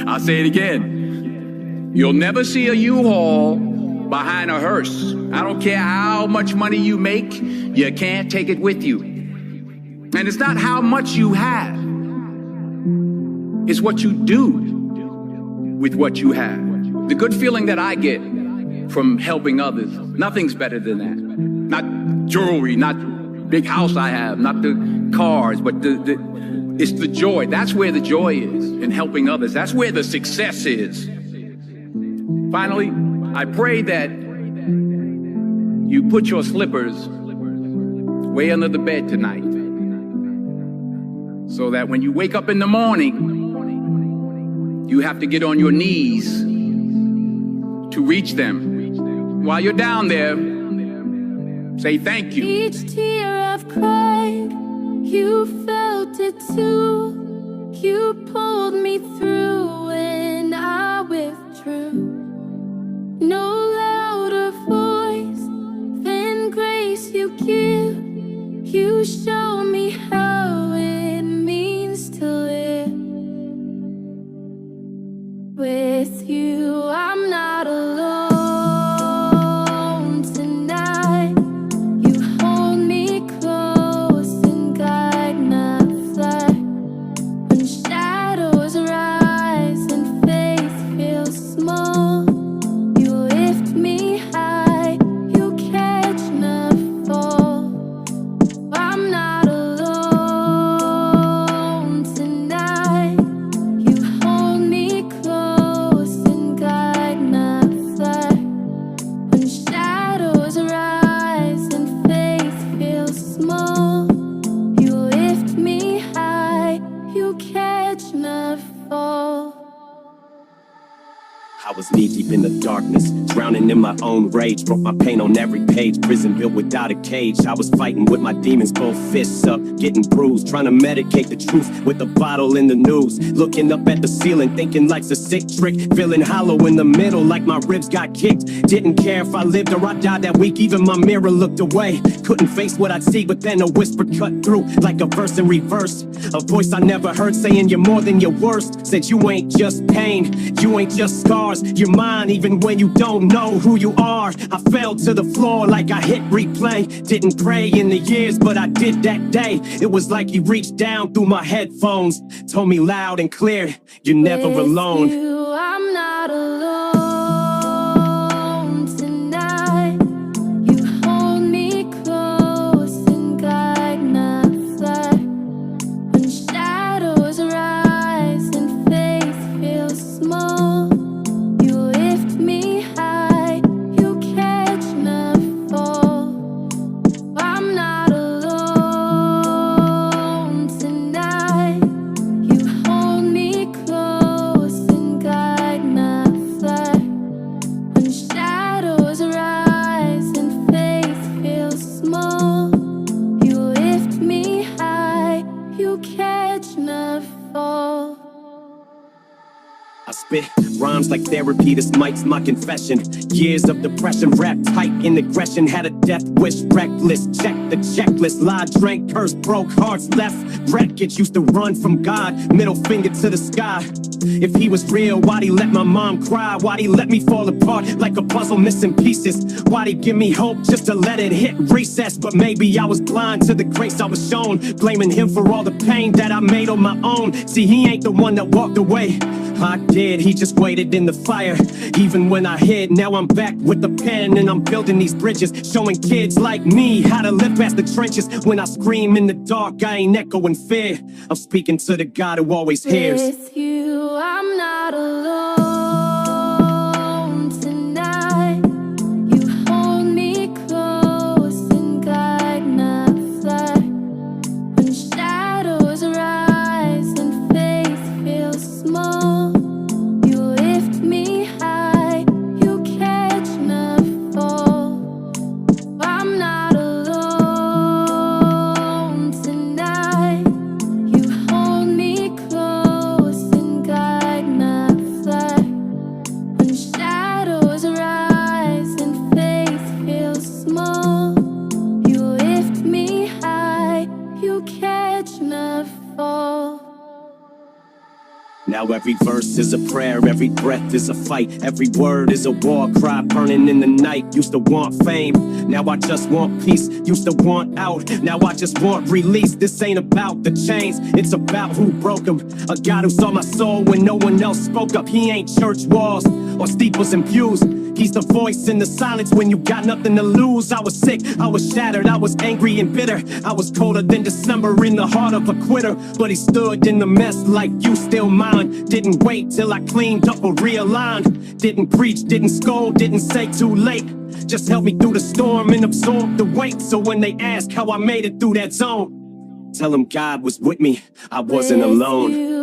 I'll say it again. You'll never see a U-Haul behind a hearse. I don't care how much money you make, you can't take it with you. And it's not how much you have, it's what you do with what you have. The good feeling that I get from helping others, nothing's better than that. Not jewelry, not big house I have, not the cars, but it's the joy. That's where the joy is in helping others. That's where the success is. Finally, I pray that you put your slippers way under the bed tonight, so that when you wake up in the morning, you have to get on your knees to reach them. While you're down there, say thank you. Each tear I've cried, you felt it too. You pulled me through when I withdrew. No louder voice than grace you give. You show me how it means to live. With you, I'm not alone tonight. You hold me close and guide my flight. When shadows rise and faith feels small, you lift me high, you catch my fall. I'm not alone tonight. You hold me close and guide my flight. When shadows rise and faith feels small, you lift me high, you catch my fall. I was knee-deep in the darkness, drowning in my own rage. Broke my pain on every page, prison built without a cage. I was fighting with my demons, both fists up, getting bruised. Trying to medicate the truth with a bottle in the news. Looking up at the ceiling, thinking life's a sick trick. Feeling hollow in the middle, like my ribs got kicked. Didn't care if I lived or I died that week, even my mirror looked away. Couldn't face what I'd see, but then a whisper cut through, like a verse in reverse. A voice I never heard saying you're more than your worst. Said you ain't just pain, you ain't just scars. You're mine even when you don't know who you are. I fell to the floor like I hit replay. Didn't pray in the years, but I did that day. It was like he reached down through my headphones, told me loud and clear, you're never alone. With you, I'm not alone tonight. You hold me close and guide my flight. When shadows rise and faith feels small, you lift me high, you catch my fall. I'm not alone tonight. You hold me close and guide my flight. When shadows rise and faith feels small, you lift me high, you catch my fall. I spit rhymes like therapy, this mic's my confession. Years of depression, wrapped tight in aggression. Had a death wish, reckless, check the checklist. Lied, drank, cursed, broke hearts, left wreckage. Used to run from God, middle finger to the sky. If he was real, why'd he let my mom cry? Why'd he let me fall apart like a puzzle missing pieces? Why'd he give me hope just to let it hit recess? But maybe I was blind to the grace I was shown, blaming him for all the pain that I made on my own. See, he ain't the one that walked away, I did, he just waited in the fire. Even when I hid, now I'm back with the pen and I'm building these bridges, showing kids like me how to live past the trenches. When I scream in the dark, I ain't echoing fear, I'm speaking to the God who always hears. With you, I'm not alone tonight. You hold me close and guide my flight. When shadows rise and faith feels small, you lift me high, you catch my fall. I'm not alone tonight. You hold me close and guide Now every verse is a prayer, every breath is a fight, every word is a war cry burning in the night. Used to want fame, now I just want peace. Used to want out, now I just want release. This ain't about the chains, it's about who broke them. A God who saw my soul when no one else spoke up. He ain't church walls or steeples and pews. He's the voice in the silence when you got nothing to lose. I was sick, I was shattered, I was angry and bitter. I was colder than December in the heart of a quitter. But he stood in the mess like you still mine. Didn't wait till I cleaned up or realigned. Didn't preach, didn't scold, didn't say too late. Just help me through the storm and absorb the weight. So when they ask how I made it through that zone, tell them God was with me, I wasn't With alone. you.